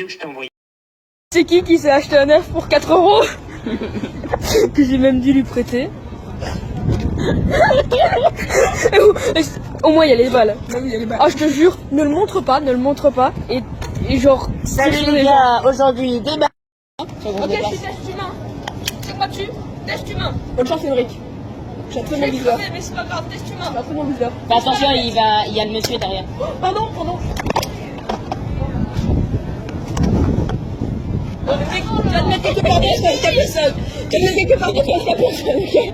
que je t'ai envoyé. C'est qui s'est acheté un œuf pour 4 euros que j'ai même dû lui prêter. Au moins il y a les balles. Ah, je te jure, ne le montre pas. Et genre. Salut les gars, aujourd'hui débat. Ok, je suis test humain. C'est pas dessus. Test humain. Bonne chance, Henrik. J'ai un très bon viseur. Mais c'est pas grave, test humain. J'ai un très bon viseur. Bah, attention, il y a le monsieur derrière. Oh, pardon. Mec, tu vas te mettre quelque part d'autre avec ta personne. Tu vas te mettre quelque part d'autre avec ta personne, ok?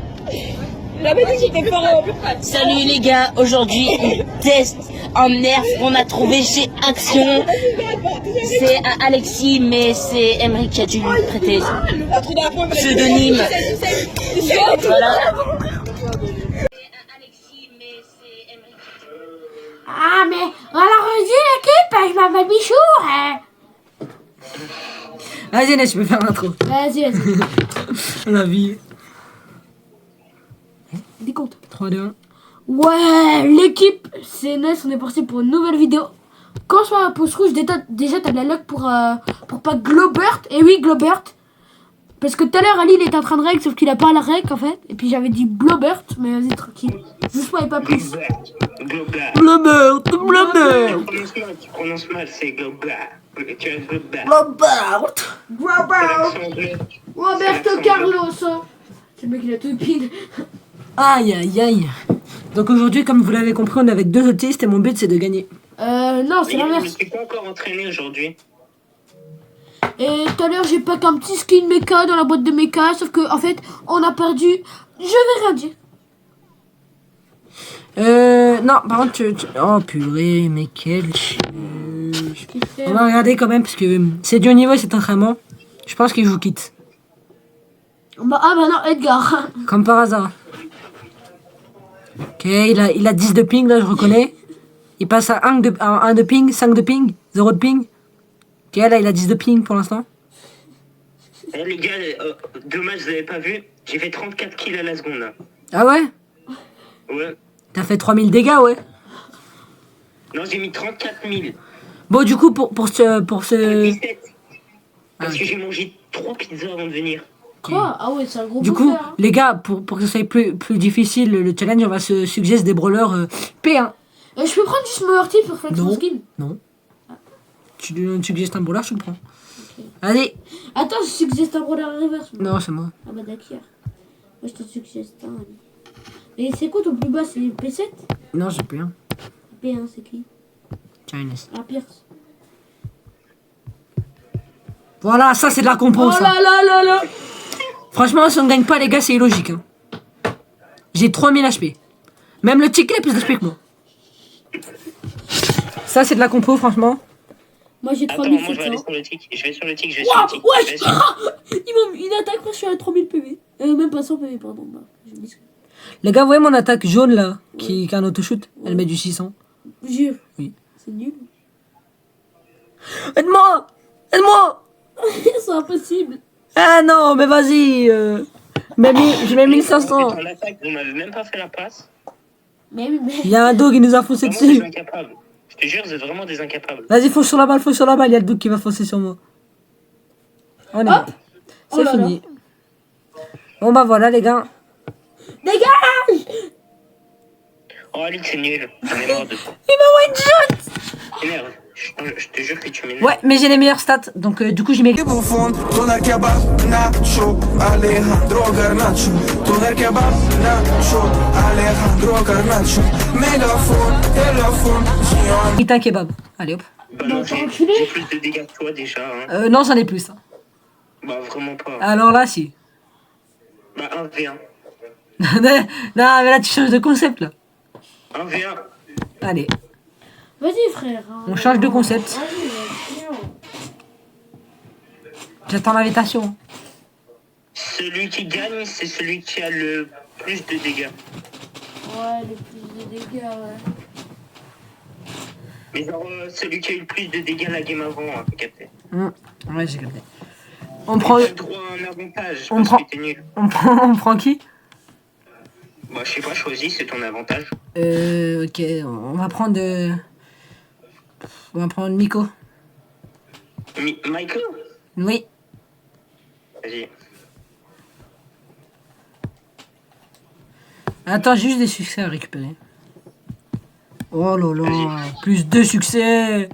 J'avais dit que j'étais pas Salut les gars, aujourd'hui on teste un nerf qu'on a trouvé chez Action. C'est un Alexis, mais c'est Emeric qui a dû lui prêter pseudonyme. Voilà. Ah, mais voilà, redis l'équipe, je m'appelle Bichou. Hein. Vas-y, Ness, je peux faire l'intro. Vas-y. La vie. Décompte. 3, 2, 1. Ouais, l'équipe, c'est Ness, on est parti pour une nouvelle vidéo. Quand je suis à la pause rouge, déjà t'as de la luck pour pas Globert. Et oui, Globert. Parce que tout à l'heure, Ali, il était en train de règle, sauf qu'il a pas la règle en fait. Et puis j'avais dit Globert, mais vas-y, tranquille. Juste pas et pas plus. Global. Blabber. Tu prononces mal, c'est global. Tu as global. Roberto Carlos. Hein. C'est le mec, il a tout épine. Aïe, aïe, aïe. Donc aujourd'hui, comme vous l'avez compris, on est avec 2 autistes et mon but c'est de gagner. Non, c'est Je ne l'inverse. suis pas encore entraîné aujourd'hui. Et tout à l'heure, j'ai pas qu'un petit skin mecha dans la boîte de mecha, sauf que en fait, on a perdu. Je vais rien dire. Non, par contre, oh purée, mais quel chien. On va regarder quand même, parce que c'est du haut niveau cet entraînement. Je pense qu'il vous quitte. Bah non, Edgar. Comme par hasard. Ok, il a 10 de ping, là, je reconnais. Il passe à 1 de ping, 5 de ping, 0 de ping. Ok, là, il a 10 de ping pour l'instant. Eh, les gars, dommage, vous avez pas vu. J'ai fait 34 kills à la seconde. Là. Ah ouais? Ouais. T'as fait 3000 dégâts, ouais. Non, j'ai mis 34 000. Bon, du coup, pour ce... 17. Parce Ah, que j'ai mangé 3 pizzas avant de venir. Quoi? Ah ouais, c'est un gros Du coup, booster, hein. les gars, pour que ça soit plus difficile, le challenge, on va se suggérer des brawlers P1. Je peux prendre du Smower Team pour faire son Non, skin? non. Tu suggères un brawler, tu le prends. Allez. Attends, je suggère un brawler reverse. Non, c'est moi. Ah bah d'accord. Moi je te suggère un. Et c'est quoi ton plus bas? C'est P7? Non, j'ai plus un. P1, c'est qui? Chines. Ah, Pierce. Voilà, ça c'est de la compo, Oh ça. là. Franchement, si on gagne pas, les gars, c'est illogique. Hein. J'ai 3000 HP. Même le ticket a plus d'HP que moi. Ça, c'est de la compo, franchement. Moi j'ai Attends, moi je vais 3700. aller sur le tic. Je vais sur le tic, je vais sur le Waouh, tic. ouais, je vais sur- ils m'ont mis une attaque, moi je suis à 3000 PV. Même pas 100 PV, pardon. Bah, je dis. Les gars, vous voyez mon attaque jaune là, qui a un autoshoot. Elle met du 600. Jure. Oui. C'est nul. Aide-moi! Aide-moi! C'est impossible. Ah non, mais vas-y. Je mets 1500. Ton attaque, vous m'avez même pas fait la passe. Mais. Il y a un dog qui nous a foncé Vraiment des dessus. incapables. Je te jure, vous êtes vraiment des incapables. Vas-y, fonce sur la balle, fonce sur la balle. Il y a le dog qui va foncer sur moi. On est Hop. bon. Oh C'est là fini. Bon bah voilà les gars. Dégage! Oh, Alix, c'est nul. J'en ai marre de toi. Il m'a one shot. T'énerves. Je te jure que tu m'énerves. Ouais, mais j'ai les meilleures stats. Donc du coup, j'y mets. Buffon, doner kebab, nacho, Alejandro Garnacho, doner kebab, nacho, Alejandro Garnacho, mégaphone, téléphone, Gion. Putain kebab. Allez hop. Bah non, t'as j'ai enculé. plus de dégâts que toi déjà. Hein. Non, j'en ai plus. Hein. Bah vraiment pas. Alors là, si. Bah 1v1. Non, mais là, tu changes de concept là. 1v1. Allez, Vas-y, frère. Hein. on change de concept. Vas-y, J'attends l'invitation. Celui qui gagne, c'est celui qui a le plus de dégâts. ouais, le plus de dégâts, ouais. Mais genre, celui qui a eu le plus de dégâts la game avant, hein, t'as capté. Ouais, j'ai capté. On prend. T'as le droit à un avantage, On parce prend- que t'es nul. On prend qui? Bah je sais pas, choisis, c'est ton avantage. Ok, on va prendre. On va prendre Miko. Michael? Oui. Vas-y. Attends, j'ai juste des succès à récupérer. Oh là là, plus 2 succès.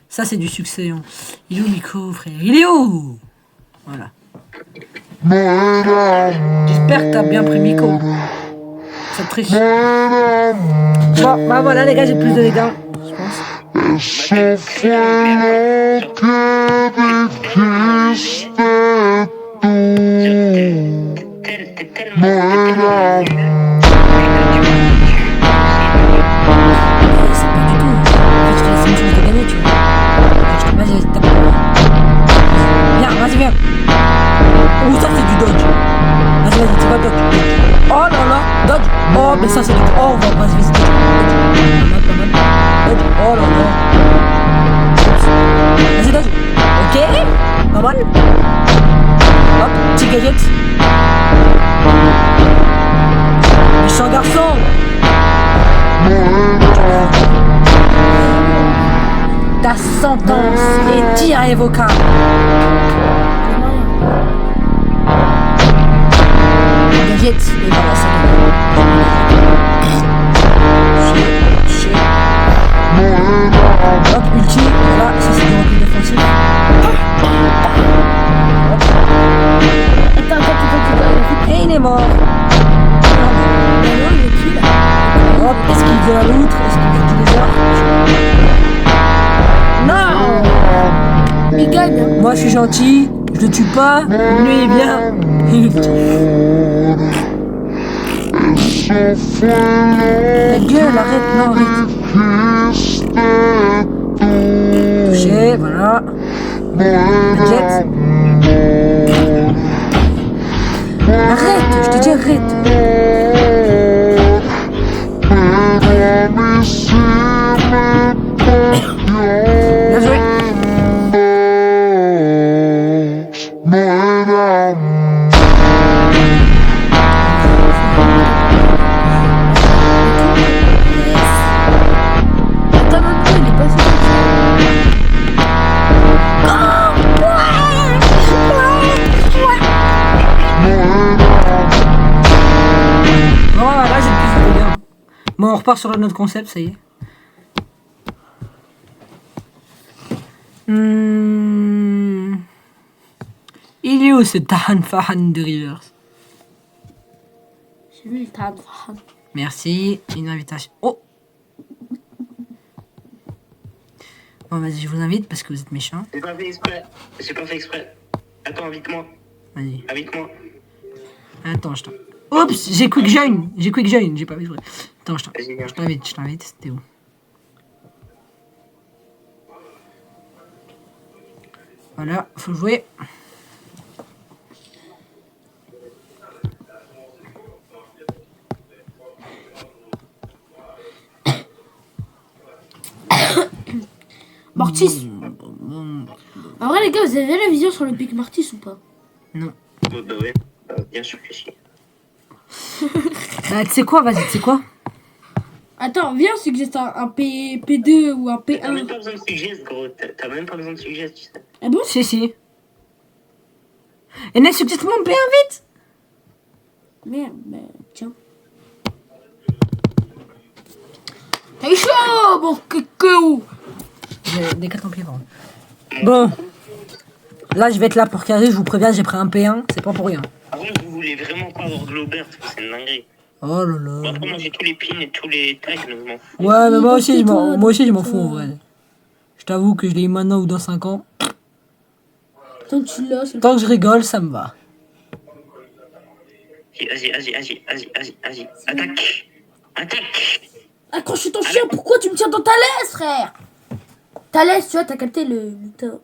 Ça, c'est du succès. Hein. Il est où, Nico, frère? Il est où? Voilà. J'espère que t'as bien pris Nico. Ça triche. Bon, bah voilà, les gars, j'ai plus de dégâts, je pense. T'es tellement... C'est pas du tout. En fait, je te laisse une chance de gagner, tu vois. Vas-y, tape. Viens, vas-y, viens. Oh, ça, c'est du dodge. Vas-y, tu vas dodge. Oh là là, dodge. Oh, mais ça, c'est du... Oh, vas-y, dodge. Pas mal. Dodge. Oh là là. Vas-y, dodge. Ok. Pas mal. Hop, petit gadget. Méchant garçon. Ta sentence est irrévocable. Gadget, et voilà, ça hop, ulti, voilà, ça c'est du recul défensif. Attends. Et il est mort. Hop, est-ce qu'il veut la loutre? Est-ce qu'il veut du lézard? Non! Il gagne. Moi je suis gentil, je le tue pas, lui il vient. Ta gueule, arrête, non, arrête. Touché, voilà. Jet. Arrête, je te dis arrête. Bien joué. Attends, non, il est passé Bon, là j'ai le plus de dégâts. Bon, on repart sur un autre concept, ça y est. Il est où ce Tahan Fahan de Rivers? C'est lui, il t'a... Merci, une invitation. Oh! Bon, vas-y, je vous invite parce que vous êtes méchants. J'ai pas fait exprès. Attends, invite-moi. Vas-y. Invite-moi. Attends, je t'invite. Oups, j'ai quick join, j'ai pas vu. Attends, je t'invite, c'était où? Voilà, faut jouer. Mortis. En vrai, les gars, vous avez la vision sur le pic Mortis ou pas? Non. Bah ouais, bien sûr que si. Bah, tu sais quoi, vas-y, tu sais quoi? Attends, viens, suggeste un P2 ou un T'as même P1. pas besoin de suggest, gros. T'as même pas besoin de suggest, tu sais. Ah bon? Si. Et n'est succès mon bien vite! Merde, bah tiens. T'es chaud, mon coucou! J'ai des cartes en pied, pardon. Bon. Là, je vais être là pour carrer, je vous préviens, j'ai pris un P1, c'est pas pour rien. Avant, vous voulez vraiment pas avoir Globert, c'est une dinguerie. Oh là Bon, là. après, moi, j'ai tous les pins et tous les tags, donc je m'en fous. Ouais, mais moi aussi, Toi, je m'en fous en vrai. Je t'avoue que je l'ai eu maintenant ou dans 5 ans. Tant que tu l'as, c'est le... Tant que je rigole, ça me va. Vas-y. Attaque. Accroche ton chien, pourquoi tu me tiens dans ta laisse, frère? Ta laisse, tu vois, t'as capté le temps.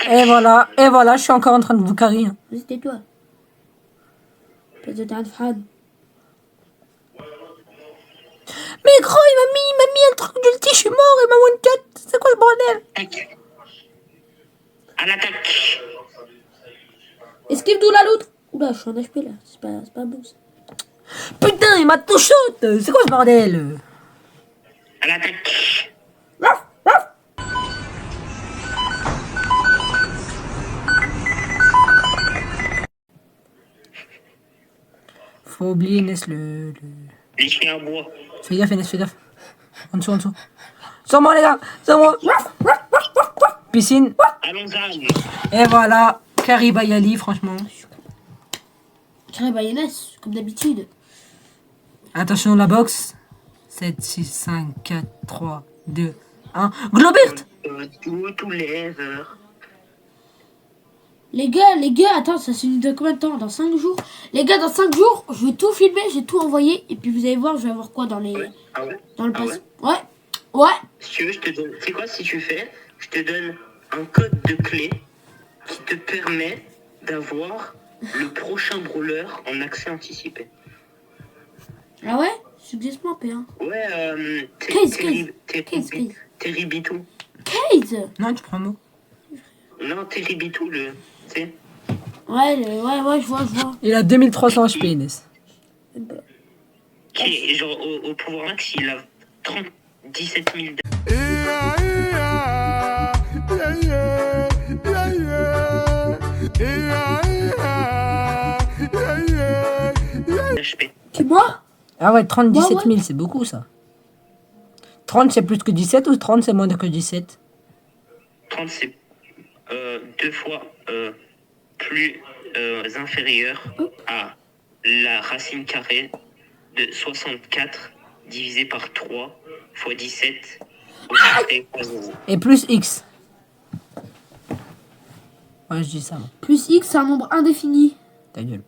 Et voilà, je suis encore en train de vous carrer. Hein. Vas-y, tais-toi. Place de Tarad Fran. Mais gros, il m'a mis un truc d'ulti, je suis mort, il m'a one cut. C'est quoi ce bordel? Attaque. À l'attaque. Esquive d'où la loutre? Oula, je suis en HP là, c'est pas bon ça. Putain, il m'a tout shot. C'est quoi ce bordel? À l'attaque. Faut oublier, Inès, le... Les chiens à bois. Fais gaffe, Inès, fais gaffe. En dessous, en dessous. Sur moi, les gars, sur moi. Piscine. Allons-y. Et voilà, Karibayali, franchement. Carré Bayonnaise, comme d'habitude. Attention, la boxe. 7, 6, 5, 4, 3, 2, 1. Globert. Tous les heures. Les gars, attends, ça c'est de combien de temps? Dans 5 jours? Les gars, dans 5 jours, je vais tout filmer, j'ai tout envoyé. Et puis vous allez voir, je vais avoir quoi dans les... Ah ouais? Dans le Ah passé. ouais? Ouais. Si tu veux, je te donne. C'est quoi si tu fais? Je te donne un code de clé qui te permet d'avoir le prochain brawler en accès anticipé. Ah ouais? Suggeste-moi, P1. Ouais, Case. Terribitou. Case. Non, tu prends un mot. Non, Terribitou, le. Tu sais. Ouais, je vois. Il a 2300 HP, Inès. Qui est genre au pouvoir max, il a 17 000 HP. Qui, moi? Ah ouais, 30, 17 000, Ouais. c'est beaucoup, ça. 30, c'est plus que 17 ou 30, c'est moins que 17? 30, c'est 2 fois plus inférieur à la racine carrée de 64 divisé par 3 fois 17 et fois 0. Et plus X. Ouais, je dis ça, moi. Plus X, c'est un nombre indéfini. Ta gueule.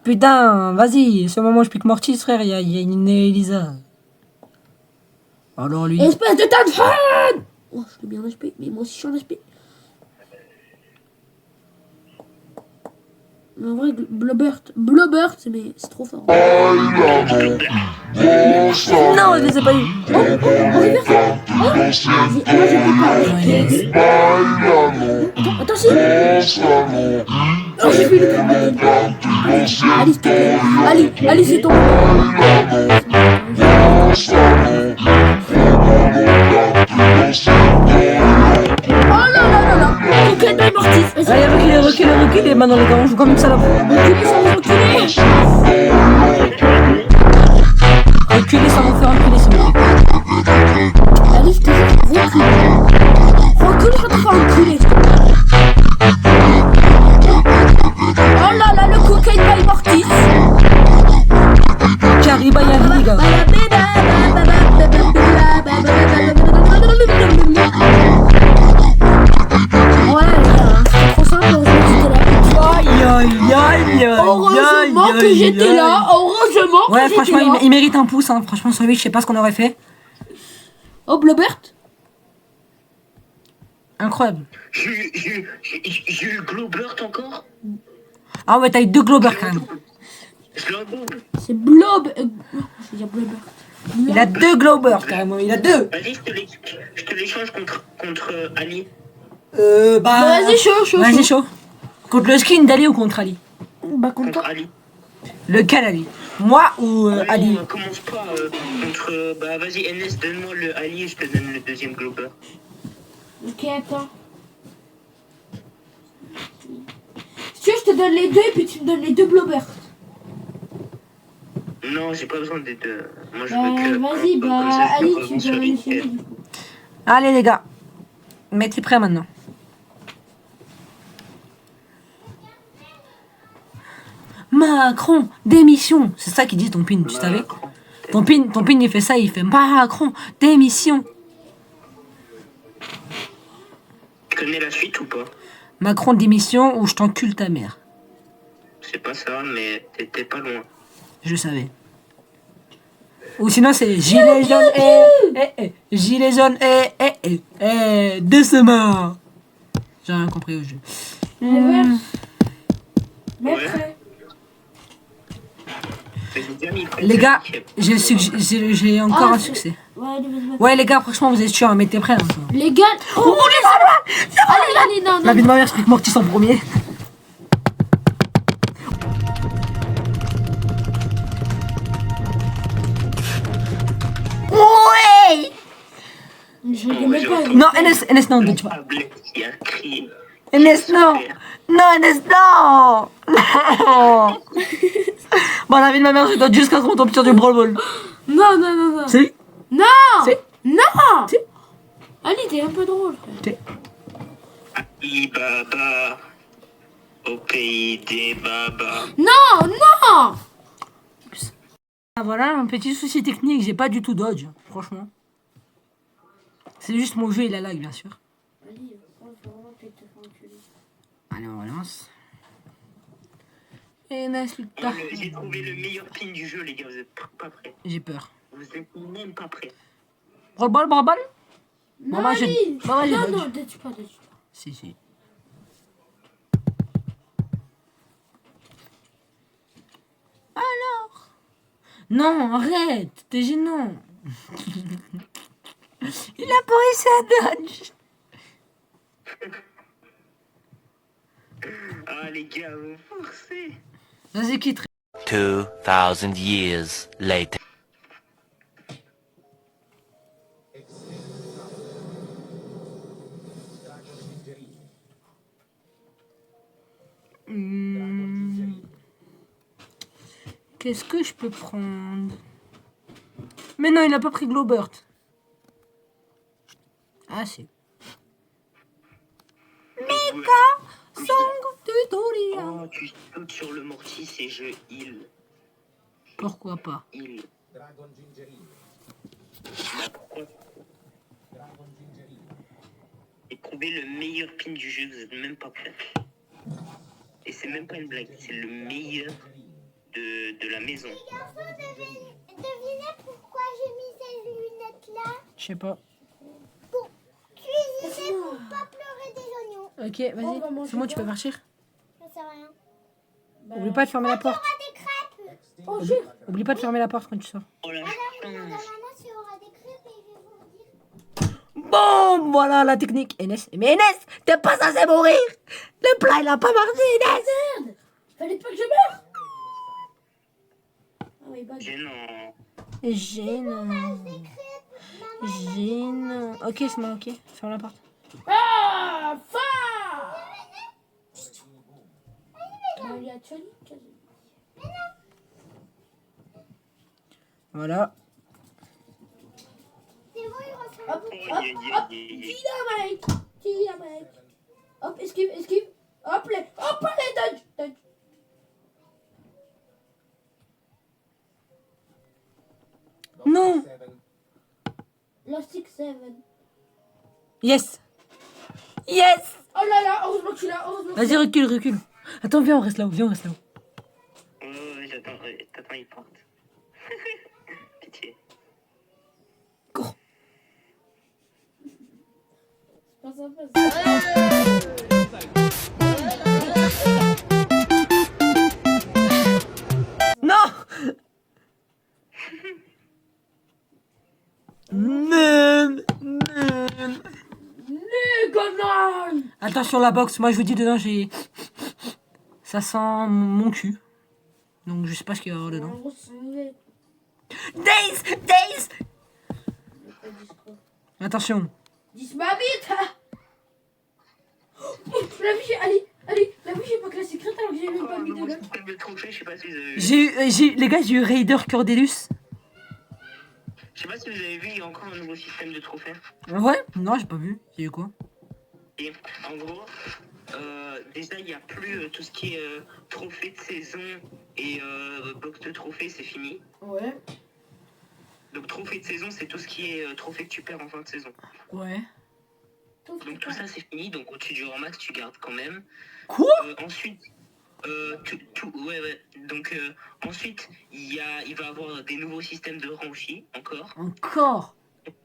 Putain, vas-y, ce moment où je pique Mortis, frère, il y a une Elisa. Alors lui... Espèce de tas de fan. Oh, je suis bien en HP, mais moi aussi je suis en HP. Mais en vrai, Blobert, c'est trop fort. Non, je les ai pas eu. Attends, si. Oh, j'ai fait le Allez, s'il te plaît. Allez, c'est ton. Oh là là là là. Coquette de Mortis. Vas-y. Allez, reculez, maintenant les gars, on joue comme une salope. Reculez sans vous reculer. Reculez sans vous faire reculer, s'il vous plaît. Allez, je te jure, recule. Recule sans te faire reculer. Oh là là, le cocaine by Mortis. Karibayali, les gars. Ouais, c'est trop simple, heureusement que j'étais là. Heureusement que j'étais là. Heureusement que Ouais, j'étais franchement, là. il mérite un pouce, hein. Franchement, sur lui, je sais pas ce qu'on aurait fait. Oh, Blobert. Incroyable. J'ai eu Globert encore. Ah ouais, t'as eu 2 Globers quand même. Je l'ai double. C'est Blob. Je veux dire Blobert. Il a 2 Globers carrément, il a 2. Vas-y, je te l'échange contre Ali. Bah, vas-y, chaud. Vas-y, chaud. Contre le skin d'Ali ou contre Ali? Bah, contre Contre toi. Ali. Lequel Ali? Moi ou Ouais, Ali? on commence pas contre. Bah, vas-y, NS, donne-moi le Ali et je te donne le deuxième Glober. Ok, attends. Si tu veux, je te donne les deux et puis tu me donnes les deux Blobert. Non, j'ai pas besoin des deux. Moi, je veux que. Vas-y, comme bah, ça, je Ali, peux tu revenir sur me donnes les Nickel. du coup. Allez les gars, mettez prêts maintenant. Macron, démission. C'est ça qu'il dit ton pin, tu savais? Ton pin il fait ça, il fait Macron, démission. Tu connais la suite ou pas? Macron, démission ou je t'encule ta mère. C'est pas ça, mais t'étais pas loin. Je savais. Ou sinon c'est gilet jaune, gilet jaune, doucement. J'ai rien compris au jeu. Mais Ouais. après. Mais j'ai déjà mis le Les gars, Nickel. j'ai encore un succès. Ouais, vas-y. Ouais les gars, franchement vous êtes chiants, mettez prêts. Hein. Les gars. Oh, allez, non. La vie de ma mère, je pique Mortis en premier. Ouais. Je rigole même pas. Non, NS, non, tu pas. Ablek qui a crié. Enes, non. Non, Enes, non. Non. Bon, la vie de ma mère, je dois jusqu'à ce qu'on tombe sur du Brawl Ball. Non, non, non, non. Si. Non. Si. Non. Si. Ali, t'es un peu drôle, frère. Baba, au pays des babas. Non, non. Ah, voilà, un petit souci technique, j'ai pas du tout dodge, franchement. C'est juste mon jeu et la lag, bien sûr. Ali, on va vraiment peut-être te faire enculer. Allez, on relance. Enes, Lucas. J'ai trouvé le meilleur pin du jeu, les gars. Vous êtes pas prêts. J'ai peur. Vous êtes même pas prêts. Brawl Ball, Brawl Ball. Non, Maman, j'ai- Ali. Maman, j'ai Non, dodge. non, dodge pas, dodge pas. Si, si. Alors. Non, arrête, t'es gênant. Il a pas réussi à dodge. Ah, les gars, vous forcez. Vas-y, quitte. 2,000 years later. Qu'est-ce que je peux prendre? Mais non, il a pas pris Globert. Ah, si. Song tutorial. Oh, tu sautes sur le mortis et je heal. Pourquoi pas? Heal. Bah, pourquoi? J'ai trouvé le meilleur pin du jeu, vous êtes même pas prêts. Et c'est même pas une blague, c'est le meilleur de la maison. Devinez pourquoi j'ai mis ces lunettes-là? Je sais pas. Pour cuisiner, pour pas pleurer des oignons. Ok, vas-y. C'est moi, tu peux partir. Je sais rien. Oublie pas de fermer la porte. Il y aura des crêpes. Oublie pas de fermer la porte quand tu sors. Oh la Alors, je demande à chance. maman s'il y aura des crêpes et je vais vous dire. Bon, voilà la technique. Enes. Mais Enes, t'es pas censé mourir. Le plat, il a pas marché, Enes. Merde. Fallait pas que je meure. Ah oui, bah. Gênant. Gênant. Gênant. Ok, c'est moi, ok. Ferme la porte. Ah, fa. Il y a Tchali, Voilà. C'est bon, il ressemble. hop, hop, Aïe, aïe, hop, aïe, aïe. dynamite, dynamite. Hop, esquive, esquive. Hop, les dodge, dodge. Non. Lost 6-7. Yes. Yes. Oh là là, heureusement que tu l'as, heureusement. Vas-y, recule, recule. Attends, viens, on reste là-haut. Viens, on reste là-haut. T'attends, ils partent. Pitié. Cours. Pas sympa, ça. Non. Non. Non. Legonan. Attention la box, moi je vous dis dedans j'ai... Ça sent mon cul. Donc je sais pas ce qu'il y a dedans. En gros, c'est mauvais. Days. Days. Attention. 10 ma bite. La vie, allez, allez, la vie, j'ai pas classé secrète alors que j'ai même pas mis de Nouveau lock. système de trophée, je sais pas si vous avez vu. Les gars, j'ai eu Raider Cordelus. Je sais pas si vous avez vu, il y a encore un nouveau système de trophée. Ouais. Non, j'ai pas vu. J'ai eu quoi? Et en gros, déjà il n'y a plus tout ce qui est trophée de saison et box de trophée, c'est fini. Ouais. Donc trophée de saison, c'est tout ce qui est trophée que tu perds en fin de saison. Ouais. Donc tout ça c'est fini, donc au-dessus du max tu gardes quand même. Quoi? Ensuite, ouais. Donc ensuite, il va y avoir des nouveaux systèmes de rang aussi, encore. Encore?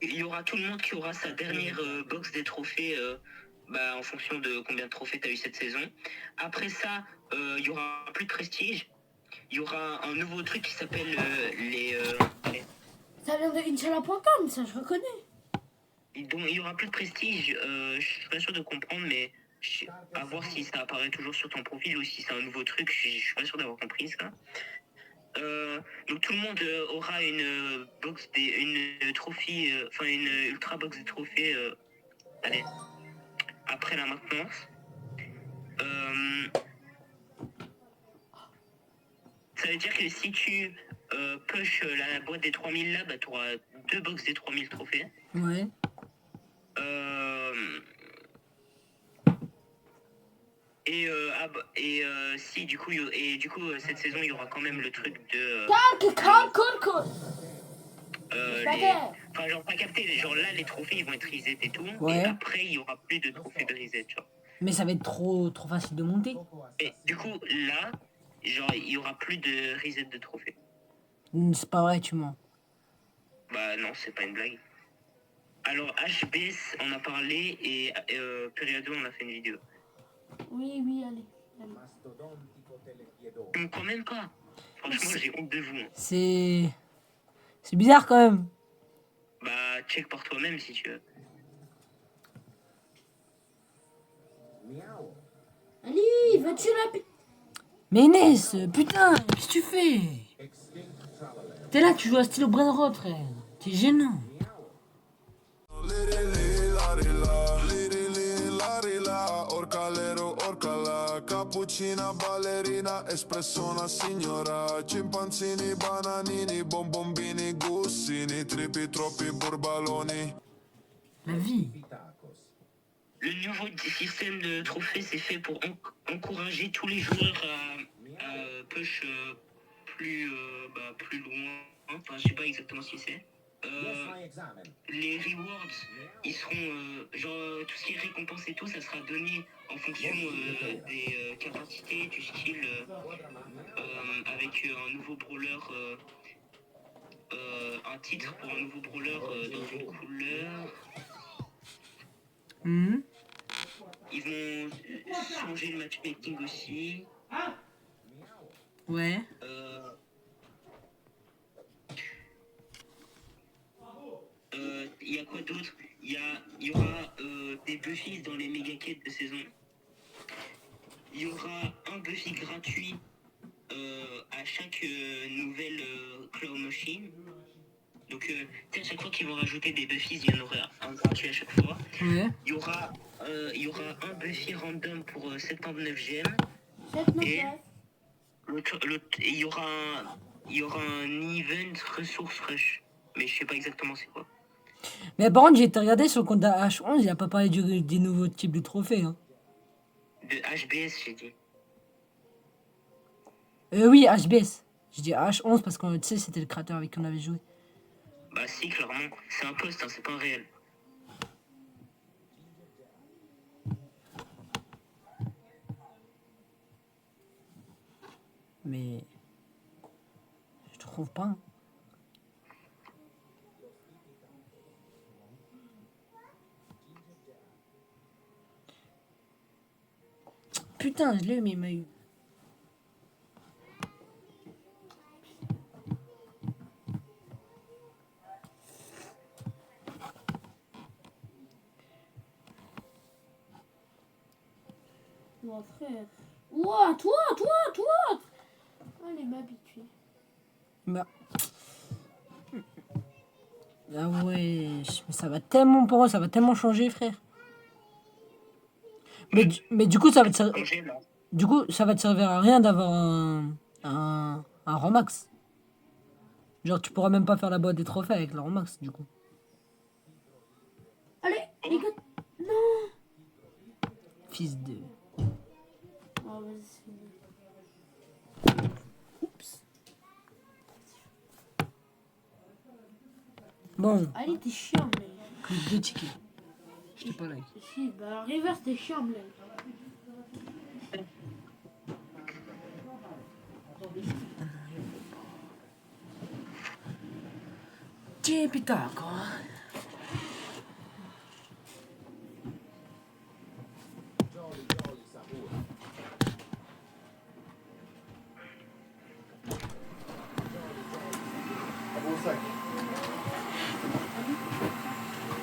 Il y aura tout le monde qui aura sa dernière box des trophées en fonction de combien de trophées tu as eu cette saison. Après ça, il y aura plus de prestige. Il y aura un nouveau truc qui s'appelle les... Ça vient de Inch'Allah.com, ça je reconnais. Donc il y aura plus de prestige. Je suis pas sûr de comprendre, mais à voir si ça apparaît toujours sur ton profil ou si c'est un nouveau truc. Je suis pas sûr d'avoir compris ça. Donc tout le monde aura une box, une trophée, une ultra box de trophées. Allez, après la maintenance. ça veut dire que si tu push la boîte des 3000 là, bah t'auras 2 box des 3000 trophées. Ouais. Si du coup cette saison il y aura quand même le truc de enfin genre pas capté, genre là les trophées ils vont être reset et tout, Ouais. et après il y aura plus de trophées de reset, tu vois. Mais ça va être trop facile de monter. Et du coup là, genre il y aura plus de reset de trophées. C'est pas vrai, tu mens. Bah non, c'est pas une blague. Alors HBS on a parlé et Période on a fait une vidéo. Oui, oui, allez. Je me crois même pas. Franchement j'ai honte de vous. C'est bizarre quand même. Bah check par toi-même si tu veux. Allez, vas-tu là? Mais Inès, putain, qu'est-ce que tu fais? T'es là, tu joues à stylo Brainrot, frère. T'es gênant. Cappuccina, ballerina, espresso una signora. Cimpanzini, bananini, bonbombini, gussini, tripi, troppi burbaloni. La vie. Le nouveau système de trophée, c'est fait pour encourager tous les joueurs à push plus loin. Enfin, je sais pas exactement ce que c'est. Les rewards, ils seront genre tout ce qui est récompense et tout, ça sera donné en fonction des capacités, du skill, avec un nouveau brawler, un titre pour un nouveau brawler dans une couleur. Ils vont changer le matchmaking aussi. Ouais. Il y a quoi d'autre? Il y aura des Buffys dans les méga quêtes de saison. Il y aura un Buffy gratuit à chaque nouvelle Claw Machine. Donc à chaque fois qu'ils vont rajouter des Buffys, il y en aura un gratuit à chaque fois. Ouais. Il y aura un Buffy random pour 79 gemmes. Et il y aura un event ressource rush. Mais je sais pas exactement c'est quoi. Mais par contre, j'ai été regardé sur le compte de H11, il a pas parlé des nouveaux types de trophées. Hein. De HBS, j'ai dit. Oui, HBS. Je dis H11 parce que tu sais, c'était le créateur avec qui on avait joué. Bah si, clairement. C'est un post, hein, c'est pas un réel. Mais je trouve pas. Hein. Putain, je l'ai eu, mais il m'a eu. Mon frère. Ouah, toi. Allez, m'habituer. Bah. Ah ouais, mais ça va tellement pour eux, ça va tellement changer, frère. Mais du coup, ça va te servir. Du coup, ça va te servir à rien d'avoir un Romax. Genre, tu pourras même pas faire la boîte des trophées avec le Romax, du coup. Allez, les gars. Non. Fils de. Oh, vas-y, c'est fini. Oups. Bon, Allez, t'es chiant, mais. clic de tickets. Je t'ai pas like. Si, bah, reverse, t'es chiant, mais. Tiens, putain, quoi.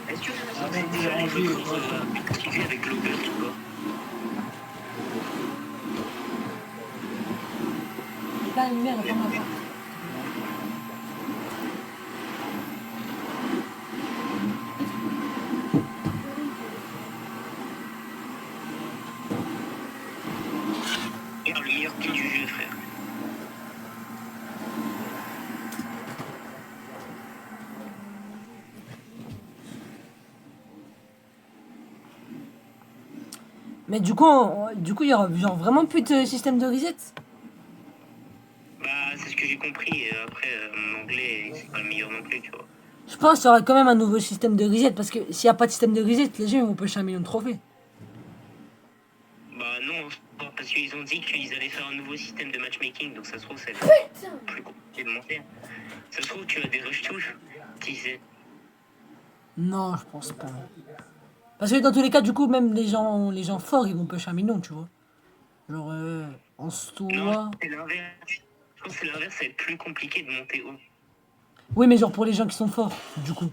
Est-ce que vous avez déjà les records activés avec Globert ou pas? Là, la lumière, elle ferme la porte. Le meilleur kill du jeu, frère. Mais du coup, il y aura genre vraiment plus de système de reset. Bah, c'est ce que j'ai compris. Après, mon anglais, c'est pas le meilleur non plus, tu vois. Je pense qu'il y aura quand même un nouveau système de reset parce que s'il n'y a pas de système de reset, les gens ils vont pêcher 1 million de trophées. Bah non, parce qu'ils ont dit qu'ils allaient faire un nouveau système de matchmaking, donc ça se trouve, ça va être plus compliqué de monter. Ça se trouve, tu as des rush touches, qui sait. Non, je pense pas. Parce que dans tous les cas, du coup, même les gens forts, ils vont pêcher 1 million, tu vois. Genre, en soi... Non, c'est l'inverse. Je pense que c'est l'inverse, ça va être plus compliqué de monter haut. Oui, mais genre pour les gens qui sont forts, du coup.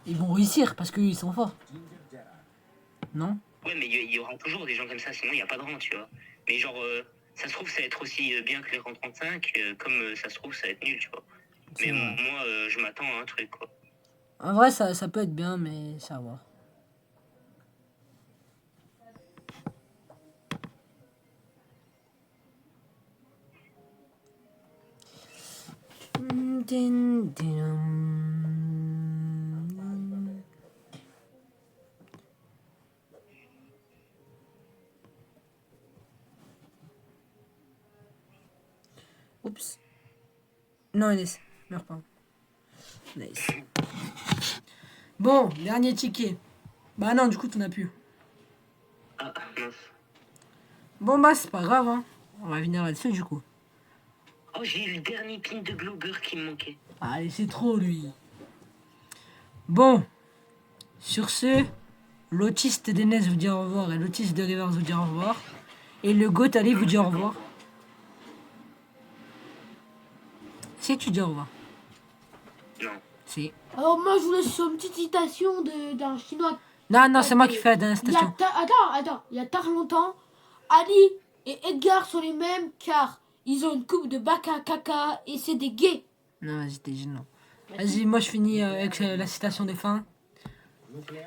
Ils vont réussir parce qu'ils sont forts. Non? Ouais, mais il y aura toujours des gens comme ça, sinon il n'y a pas de rang, tu vois. Mais genre, ça se trouve, ça va être aussi bien que les rangs 35, comme ça se trouve, ça va être nul, tu vois. Mais moi, je m'attends à un truc, quoi. En vrai, ça peut être bien, mais ça va voir. Oups. Non, Inès, meurs pas. Nice. Bon, dernier ticket. Bah non, du coup, t'en as plus. Ah, mince. Bon, bah, c'est pas grave, hein. On va venir là-dessus, du coup. Oh, j'ai eu le dernier pin de Glober qui me manquait. Allez, c'est trop, lui. Bon. Sur ce, l'autiste d'Enes vous dit au revoir et l'autiste de Rivers vous dit au revoir. Et le GOAT Ali vous dit au revoir. Si tu dis au revoir. Non. Si. Alors moi je voulais sur une petite citation d'un chinois. Non, c'est moi qui fais la dernière Il y a station. Attends, il y a tard longtemps, Ali et Edgar sont les mêmes car ils ont une coupe de baka caca et c'est des gays. Non, vas-y, t'es gênant. Vas-y, moi je finis avec la citation de fin.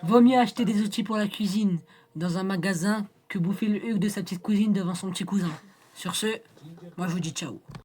Vaut mieux acheter des outils pour la cuisine dans un magasin que bouffer le huc de sa petite cousine devant son petit cousin. Sur ce, moi je vous dis ciao.